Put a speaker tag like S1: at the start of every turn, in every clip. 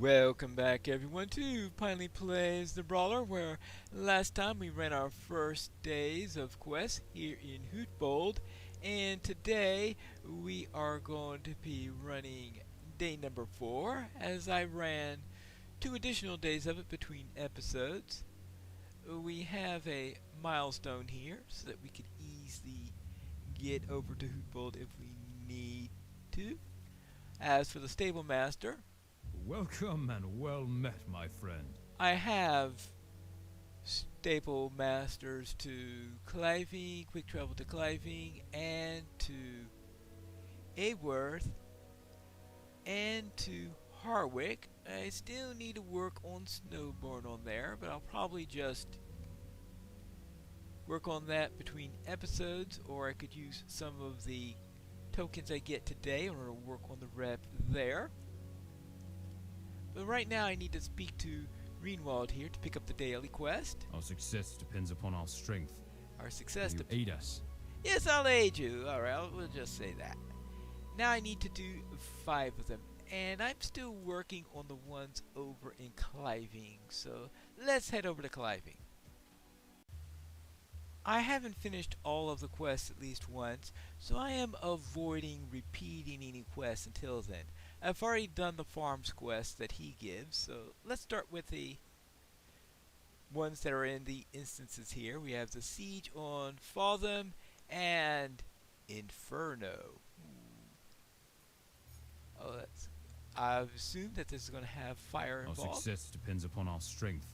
S1: Welcome back everyone to Pineleaf Plays the Brawler, where last time we ran our first days of quests here in Hootbold, and today we are going to be running day number 4, as I ran 2 additional days of it between episodes. We have a milestone here so that we can easily get over to Hootbold if we need to. As for the Stable Master,
S2: Welcome and well met, my friend.
S1: I have Stable Masters to Cliving, Quick Travel to Cliving, and to Aworth, and to Harwick. I still need to work on Snowborn on there, but I'll probably just work on that between episodes, or I could use some of the tokens I get today in order to work on the rep there. But right now I need to speak to Greenwald here to pick up the daily quest.
S2: Our success depends upon our strength.
S1: Our success
S2: Will you aid us?
S1: Yes, I'll aid you. Alright, we'll just say that. Now I need to do 5 of them. And I'm still working on the ones over in Cliving. So let's head over to Cliving. I haven't finished all of the quests at least once, so I am avoiding repeating any quests until then. I've already done the farms quest that he gives, so let's start with the ones that are in the instances here. We have the Siege on Faltham and Inferno. Oh, I've assumed that this is going to have fire
S2: Our
S1: involved.
S2: success depends upon our strength.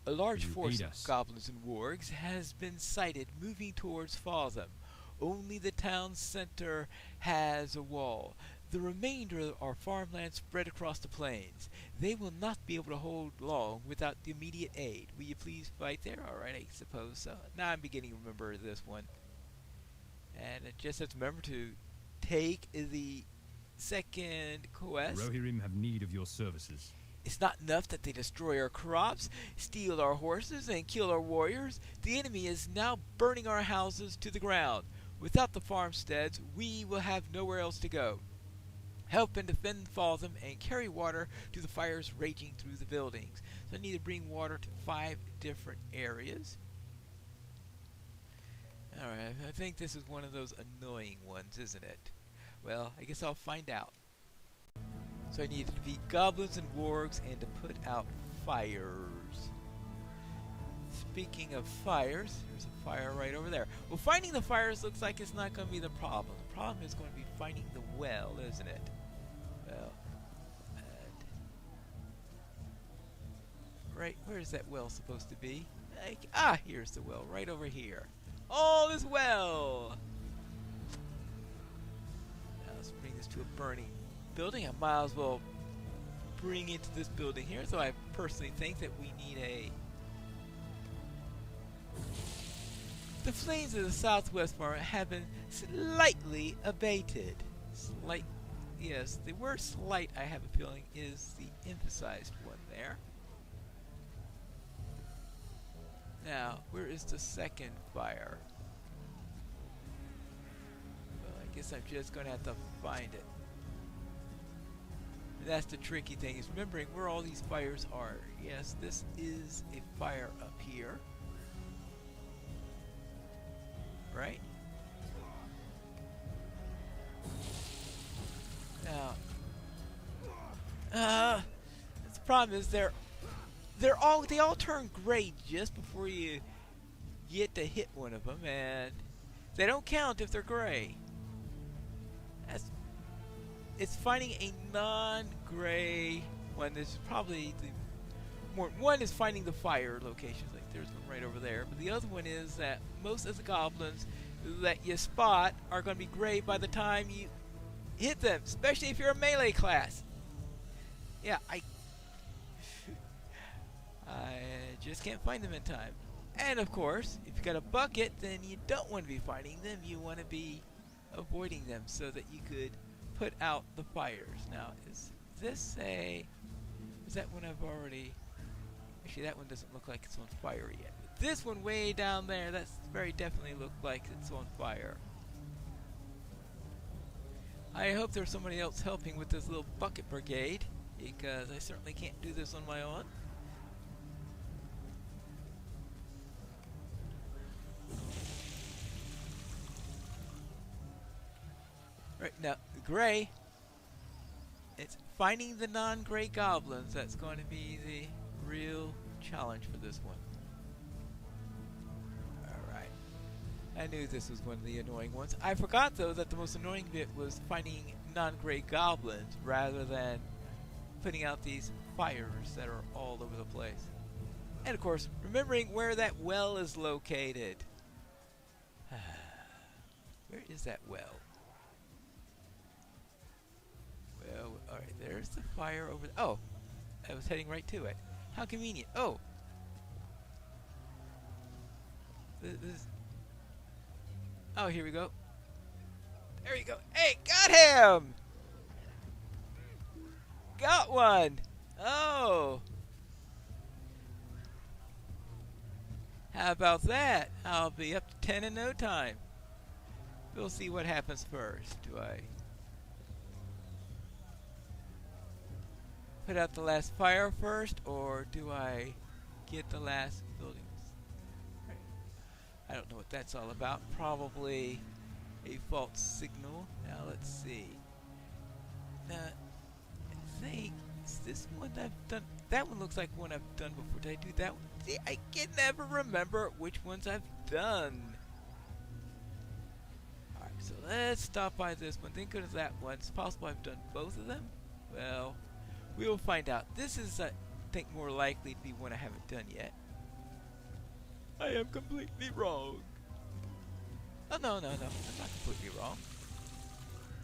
S1: A large
S2: Will you
S1: force
S2: aid
S1: of
S2: us?
S1: goblins and wargs has been sighted moving towards Faltham. Only the town center has a wall. The remainder are farmland spread across the plains. They will not be able to hold long without the immediate aid. Will you please fight there? Alright, I suppose so. Now I'm beginning to remember this one. And I just have to remember to take the second quest.
S2: Rohirrim have need of your services.
S1: It's not enough that they destroy our crops, steal our horses, and kill our warriors. The enemy is now burning our houses to the ground. Without the farmsteads, we will have nowhere else to go. Help and defend Faltham and carry water to the fires raging through the buildings. So I need to bring water to 5 different areas. Alright, I think this is one of those annoying ones, isn't it? Well, I guess I'll find out. So I need to defeat goblins and wargs and to put out fires. Speaking of fires, there's a fire right over there. Well, finding the fires looks like it's not going to be the problem. The problem is going to be finding the well, isn't it? Well, right, where is that well supposed to be? Here's the well, right over here. All is well! Now let's bring this to a burning building. I might as well bring into this building here, so I personally think that we need The flames of the southwest farm have been slightly abated. Yes, the word slight, I have a feeling, is the emphasized one there. Now, where is the second fire? Well, I guess I'm just going to have to find it. And that's the tricky thing, is remembering where all these fires are. Yes, this is a fire up here. Right? Now, the problem is they all turn gray just before you get to hit one of them, and they don't count if they're gray. It's finding a non-gray one. This is probably one is finding the fire locations, like there's one right over there, but the other one is that most of the goblins that you spot are going to be gray by the time you hit them, especially if you're a melee class. Yeah, I just can't find them in time. And of course, if you got a bucket, then you don't want to be fighting them, you want to be avoiding them so that you could put out the fires. Now, is that one I've already... Actually, that one doesn't look like it's on fire yet. But this one way down there, that's very definitely looked like it's on fire. I hope there's somebody else helping with this little bucket brigade. because I certainly can't do this on my own. Right, now, the gray, it's finding the non-gray goblins that's going to be the real challenge for this one. Alright. I knew this was one of the annoying ones. I forgot, though, that the most annoying bit was finding non-gray goblins rather than putting out these fires that are all over the place. And, of course, remembering where that well is located. Where is that well? Well, alright, there's the fire over there. Oh, I was heading right to it. How convenient. Oh! Oh, here we go. There you go. Hey, got him! Got one! Oh! How about that? I'll be up to 10 in no time. We'll see what happens first. Do I put out the last fire first, or do I get the last buildings? Right. I don't know what that's all about. Probably a false signal. Now let's see. I think, is this one I've done? That one looks like one I've done before. Did I do that one? See, I can never remember which ones I've done. Alright, so let's stop by this one. Then go to that one. It's possible I've done both of them. Well, we will find out. This is, I think, more likely to be one I haven't done yet. I am completely wrong. Oh, no, I'm not completely wrong.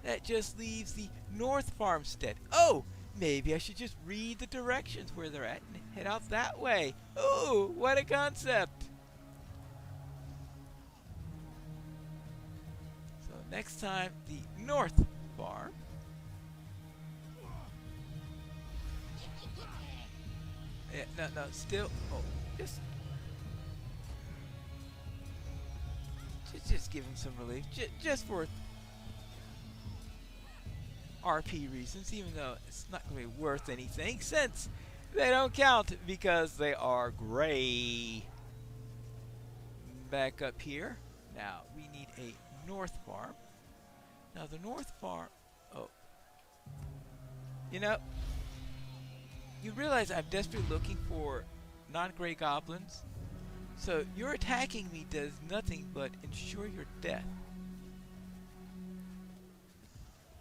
S1: That just leaves the North Farmstead. Oh, maybe I should just read the directions where they're at and head out that way. Ooh, what a concept. So next time, the North Farm. Yeah, no, still. Oh, just give him some relief, just for RP reasons, even though it's not going to be worth anything, since they don't count because they are gray. Back up here. Now we need a North Farm. Now the North Farm. Oh, you know. You realize I'm desperately looking for non-gray goblins, so your attacking me does nothing but ensure your death.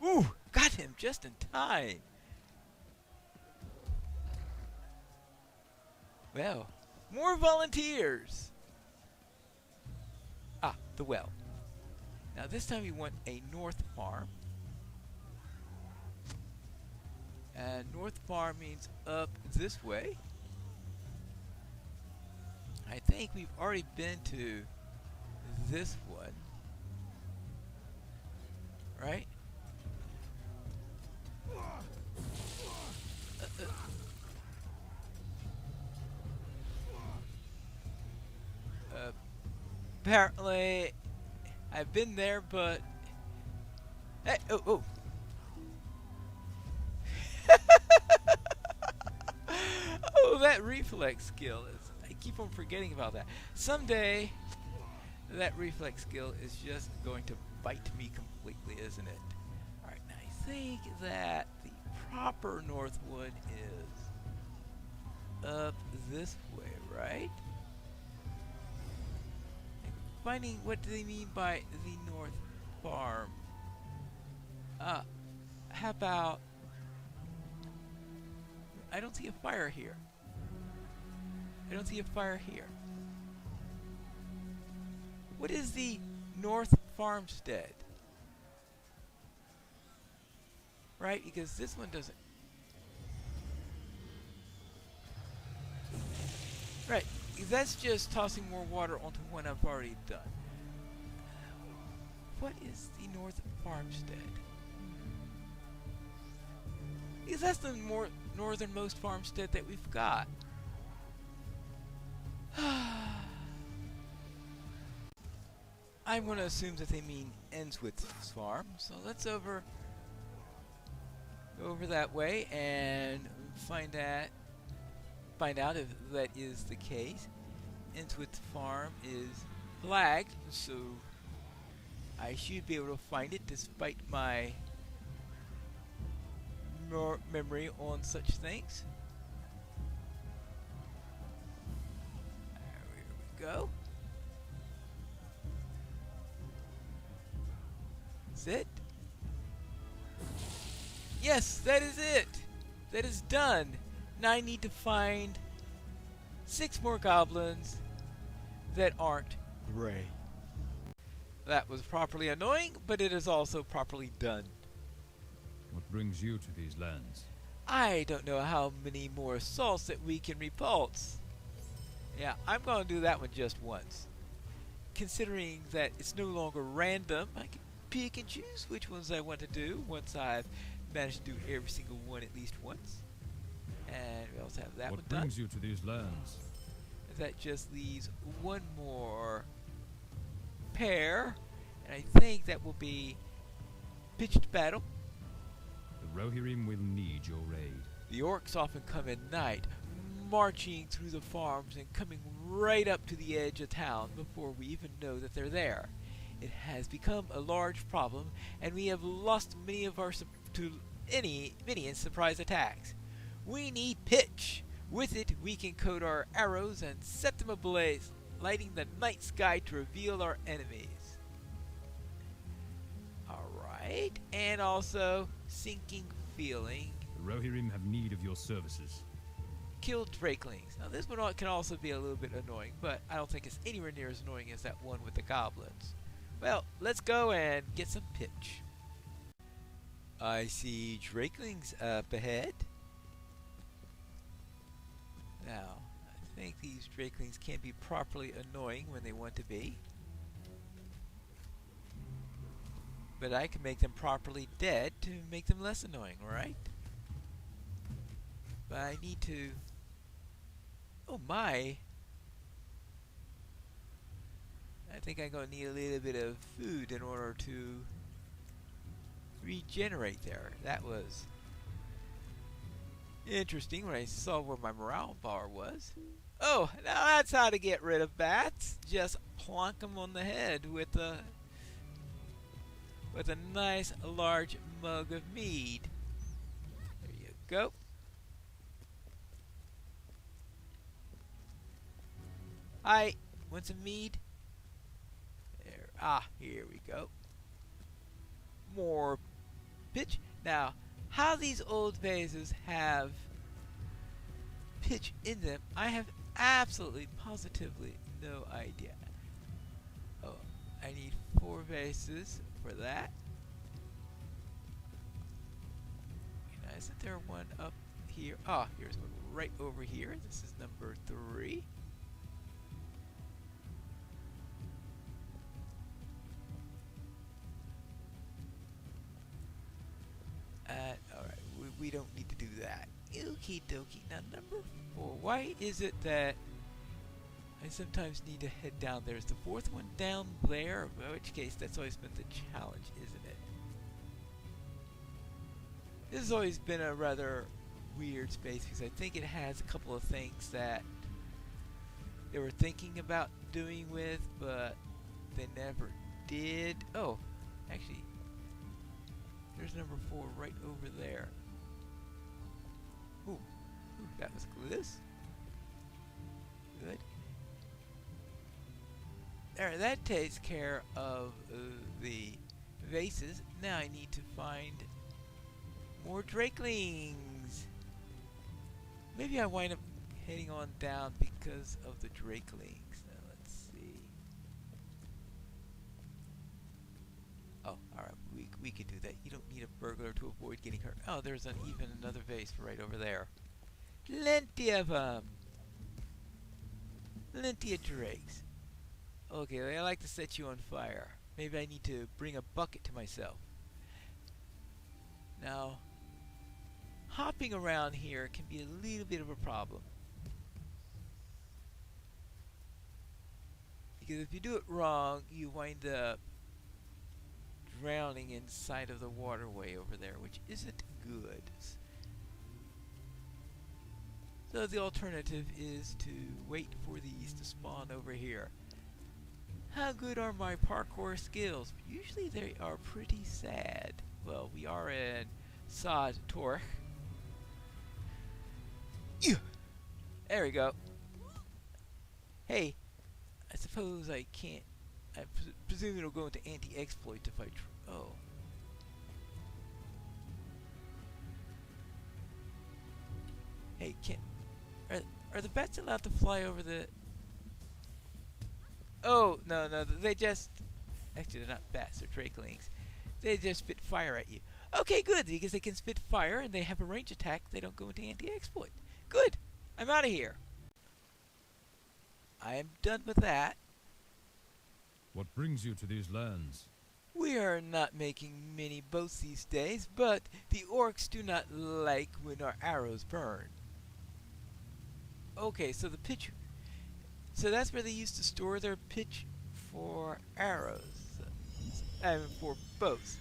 S1: Ooh, got him just in time. Well, more volunteers. Ah, the well. Now this time we want a North Farm. And North Farm means up this way. I think we've already been to this one. Right? Apparently, I've been there, but... Hey, oh. Oh, that reflex skill is... I keep on forgetting about that. Someday, that reflex skill is just going to bite me completely, isn't it? Alright, now I think that the proper Northwood is up this way, right? Finding what do they mean by the North Farm. How about... I don't see a fire here. I don't see a fire here. What is the North Farmstead? Right, because this one doesn't. Right, that's just tossing more water onto one I've already done. What is the North Farmstead? Because that's the more northernmost farmstead that we've got. I'm going to assume that they mean Enswith's farm, so let's go over that way and find out if that is the case. Intuit's farm is flagged, so I should be able to find it despite my memory on such things. There we go. Is it? Yes, that is it. That is done. Now I need to find 6 more goblins that aren't gray. That was properly annoying, but it is also properly done.
S2: What brings you to these lands?
S1: I don't know how many more assaults that we can repulse. Yeah, I'm going to do that one just once. Considering that it's no longer random, I can pick and choose which ones I want to do once I've managed to do every single one at least once. And we also have that one done.
S2: What brings you to these lands?
S1: That just leaves one more pair, and I think that will be pitched battle.
S2: The Rohirrim will need your aid.
S1: The orcs often come at night, marching through the farms and coming right up to the edge of town before we even know that they're there. It has become a large problem, and we have lost many of our many surprise attacks. We need pitch. With it, we can coat our arrows and set them ablaze, lighting the night sky to reveal our enemies. Alright, and also sinking feeling.
S2: The Rohirrim have need of your services.
S1: Kill drakelings. Now this one can also be a little bit annoying, but I don't think it's anywhere near as annoying as that one with the goblins. Well, let's go and get some pitch. I see drakelings up ahead. Now, I think these drakelings can be properly annoying when they want to be. But I can make them properly dead to make them less annoying, right? But I need to... Oh my! I think I'm going to need a little bit of food in order to regenerate there. That was interesting when I saw where my morale bar was. Oh, now that's how to get rid of bats. Just plonk them on the head with a nice large mug of mead. There you go. Hi, want some mead? There. Ah, here we go. More pitch. Now, how these old vases have pitch in them, I have absolutely, positively no idea. Oh, I need 4 vases for that. Now, isn't there one up here? Ah, here's one right over here. This is number 3. Alright, we don't need to do that. Okie dokie. Now, number 4. Why is it that I sometimes need to head down there? Is the 4th one down there? In which case, that's always been the challenge, isn't it? This has always been a rather weird space because I think it has a couple of things that they were thinking about doing with, but they never did. Oh, actually, there's number 4 right over there. Ooh, that was good. Good. There, that takes care of the vases. Now I need to find more drakelings. Maybe I wind up heading on down because of the drakelings. Now let's see. Oh, alright, we can do that. You don't need a burglar to avoid getting hurt. Oh, there's even another vase right over there. Plenty of them. Plenty of drakes. Okay, I like to set you on fire. Maybe I need to bring a bucket to myself. Now, hopping around here can be a little bit of a problem. Because if you do it wrong, you wind up drowning inside of the waterway over there, which isn't good. So the alternative is to wait for these to spawn over here. How good are my parkour skills? Usually they are pretty sad. Well, we are in Sod Torch. There we go. Hey, I suppose I can't. I presume it'll go into anti-exploit if I oh. Hey, are the bats allowed to fly over the... Oh, no, they just... Actually, they're not bats, they're drakelings. They just spit fire at you. Okay, good, because they can spit fire and they have a range attack, they don't go into anti-exploit. Good! I'm out of here. I am done with that.
S2: What brings you to these lands?
S1: We are not making many boats these days, but the orcs do not like when our arrows burn. Okay, so the pitch... So that's where they used to store their pitch for arrows. For boats.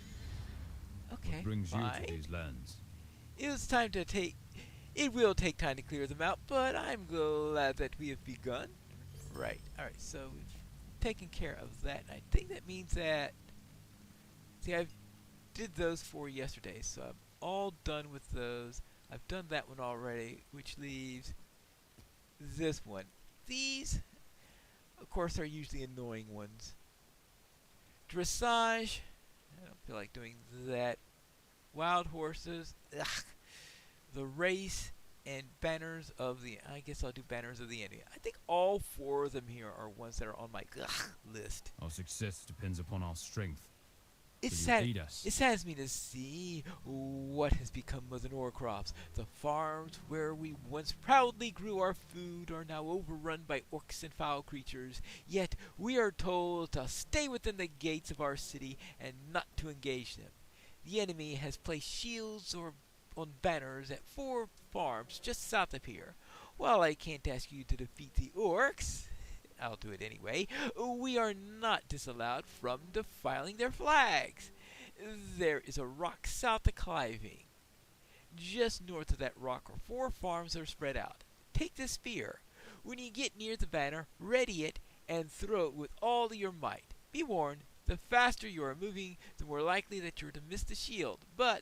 S1: Okay,
S2: what brings
S1: fine.
S2: you to these lands?
S1: It was time to take... It will take time to clear them out, but I'm glad that we have begun. Right, alright, so we've taken care of that. I think that means that... See, I did those 4 yesterday, so I'm all done with those. I've done that one already, which leaves this one. These, of course, are usually annoying ones. Dressage, I don't feel like doing that. Wild horses, ugh. The race, and banners of the... I guess I'll do banners of the enemy. I think all 4 of them here are ones that are on my list.
S2: Our success depends upon our strength.
S1: It saddens me to see what has become of the Norcrops. The farms where we once proudly grew our food are now overrun by orcs and foul creatures. Yet we are told to stay within the gates of our city and not to engage them. The enemy has placed shields on banners at 4 farms just south of here. While I can't ask you to defeat the orcs, I'll do it anyway, we are not disallowed from defiling their flags. There is a rock south of Cliving. Just north of that rock are 4 farms that are spread out. Take this spear. When you get near the banner, ready it and throw it with all of your might. Be warned, the faster you are moving, the more likely that you're to miss the shield. But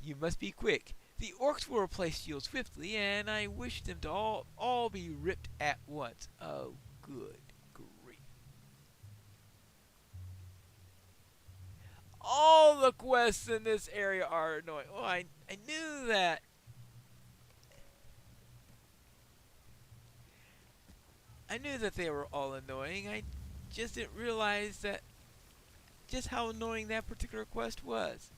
S1: you must be quick. The orcs will replace shields swiftly, and I wish them to all be ripped at once. Oh, good grief. All the quests in this area are annoying. Oh, I knew that. I knew that they were all annoying. I just didn't realize just how annoying that particular quest was.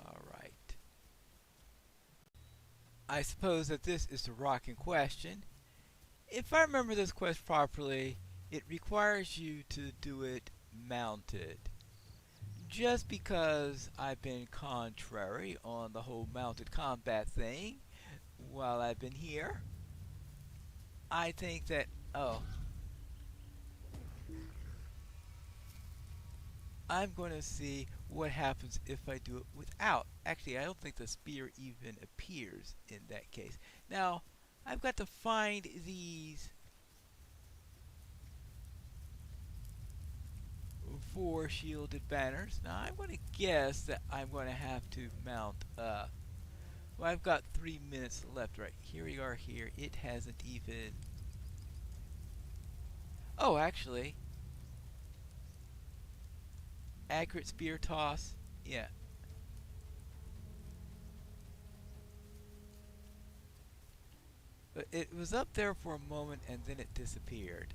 S1: Alright. I suppose that this is the rock in question. If I remember this quest properly, it requires you to do it mounted. Just because I've been contrary on the whole mounted combat thing while I've been here, I think that... Oh. I'm going to see what happens if I do it without. Actually, I don't think the spear even appears in that case. Now, I've got to find these 4 shielded banners. Now, I'm going to guess that I'm going to have to mount up. Well, I've got 3 minutes left. Right, here we are here. It hasn't even... Oh, actually... Accurate spear toss. Yeah. But it was up there for a moment and then it disappeared.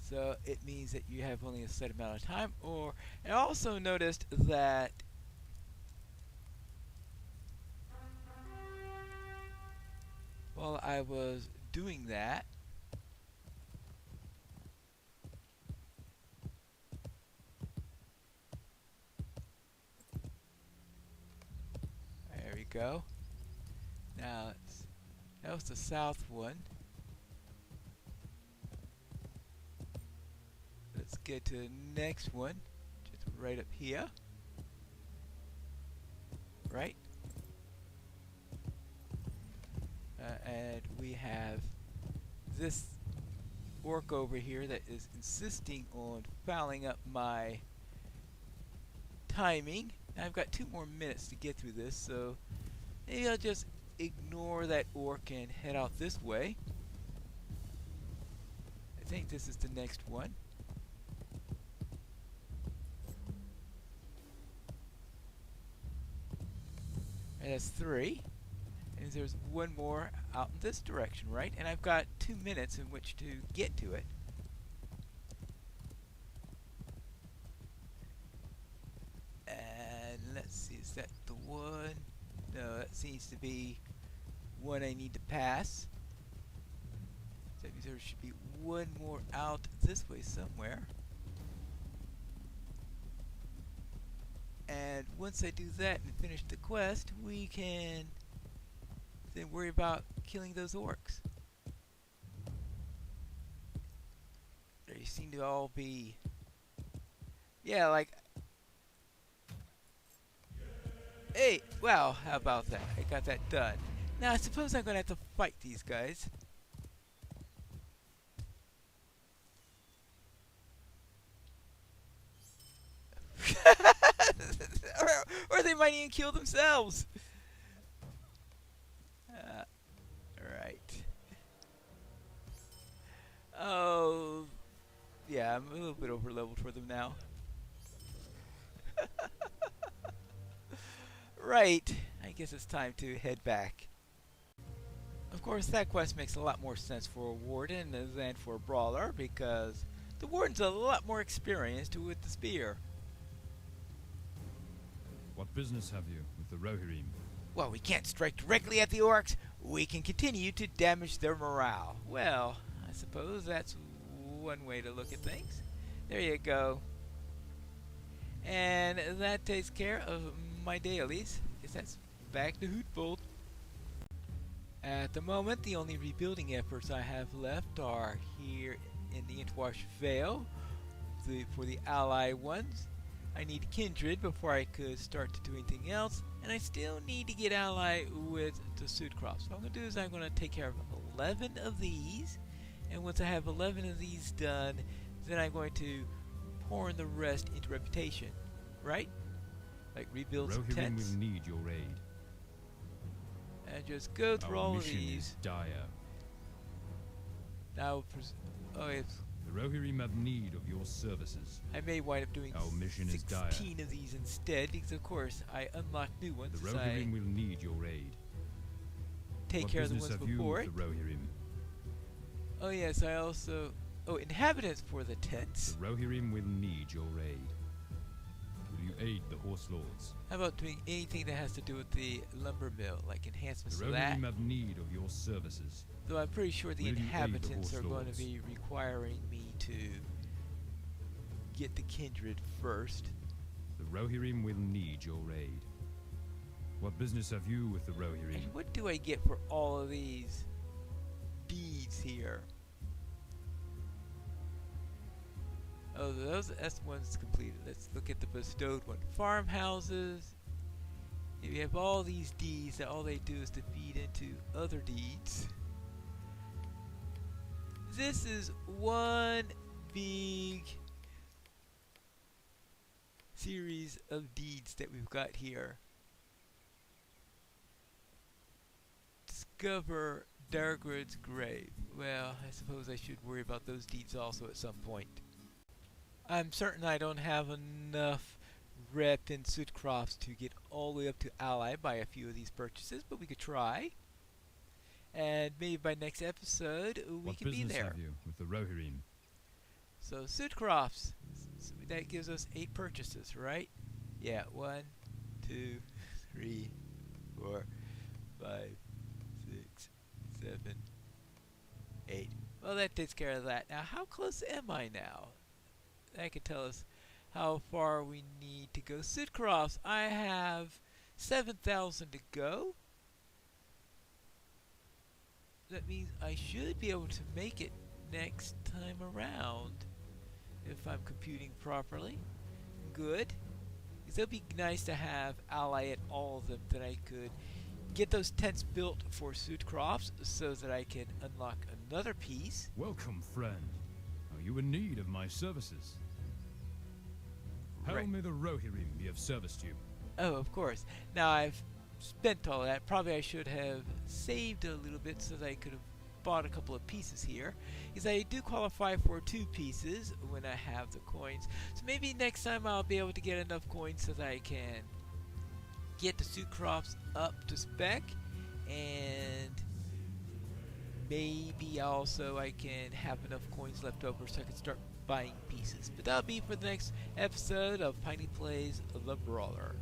S1: So it means that you have only a set amount of time. Or I also noticed that while I was doing that, there we go. Now that was the south one. get to the next one. Just right up here. Right? And we have this orc over here that is insisting on fouling up my timing. Now I've got 2 more minutes to get through this, so maybe I'll just ignore that orc and head out this way. I think this is the next one. And that's 3. And there's one more out in this direction, right? And I've got 2 minutes in which to get to it. And let's see, is that the one? No, that seems to be one I need to pass. So that means there should be one more out this way somewhere. And once I do that and finish the quest, we can then worry about killing those orcs. They seem to all be... Yeah, like... Hey, wow, how about that? I got that done. Now, I suppose I'm going to have to fight these guys. or they might even kill themselves. Right. Oh, yeah, I'm a little bit over leveled for them now. Right. I guess it's time to head back. Of course, that quest makes a lot more sense for a warden than for a brawler, because the warden's a lot more experienced with the spear.
S2: What business have you with the Rohirrim?
S1: Well, we can't strike directly at the orcs. We can continue to damage their morale. Well, I suppose that's one way to look at things. There you go. And that takes care of my dailies. I guess that's back to Hootbold. At the moment, the only rebuilding efforts I have left are here in the Intwash Vale for the ally ones. I need Kindred before I could start to do anything else, and I still need to get ally with the Sudcroft. So what I'm going to do is I'm going to take care of 11 of these, and once I have 11 of these done, then I'm going to pour in the rest into reputation, right? Like rebuild some tents.
S2: Rohirrim will need your aid.
S1: And just go through all of
S2: mission
S1: these.
S2: is dire.
S1: Now, oh, it's...
S2: The Rohirrim have need of your services.
S1: I may wind up doing
S2: Our mission is dire.
S1: 16 of these instead, because of course I unlock new ones.
S2: The Rohirrim will need your aid.
S1: Take
S2: What
S1: care of the
S2: business
S1: ones
S2: have you
S1: before
S2: with
S1: it.
S2: the Rohirrim?
S1: Oh yes, I also... Oh, inhabitants for the tents.
S2: The Rohirrim will need your aid. Will you aid the horse lords?
S1: How about doing anything that has to do with the lumber mill, like enhancements
S2: The
S1: to that?
S2: Rohirrim have need of your services.
S1: Though I'm pretty sure the
S2: Will you aid the
S1: inhabitants
S2: horse
S1: are going to
S2: lords?
S1: be requiring me to get the kindred first.
S2: The Rohirrim will need your aid. What business have you with the Rohirrim?
S1: And what do I get for all of these deeds here? Oh, those S1's completed. Let's look at the bestowed one. Farmhouses. You have all these deeds that all they do is to feed into other deeds. This is one big series of deeds that we've got here. Discover Dargrod's grave. Well, I suppose I should worry about those deeds also at some point. I'm certain I don't have enough rep in Sudcrofts to get all the way up to ally by a few of these purchases, but we could try. And maybe by next episode we can be there.
S2: What business have you with the Rohirrim?
S1: So Sudcrofts, so that gives us 8 purchases, right? Yeah, 1, 2, 3, 4, 5, 6, 7, 8. Well, that takes care of that. Now, how close am I now? That can tell us how far we need to go. Sudcrofts, I have 7,000 to go. That means I should be able to make it next time around. if I'm computing properly. Good. Because it would be nice to have ally at all of them, that I could get those tents built for suit crops so that I can unlock another piece.
S2: Welcome, friend. Are you in need of my services? How
S1: Right.
S2: may the Rohirrim be of service to you?
S1: Oh, of course. Now I've spent all that. Probably I should have saved a little bit so that I could have bought a couple of pieces here. Because I do qualify for 2 pieces when I have the coins. So maybe next time I'll be able to get enough coins so that I can get the suit crops up to spec. And maybe also I can have enough coins left over so I can start buying pieces. But that'll be for the next episode of Piney Plays The Brawler.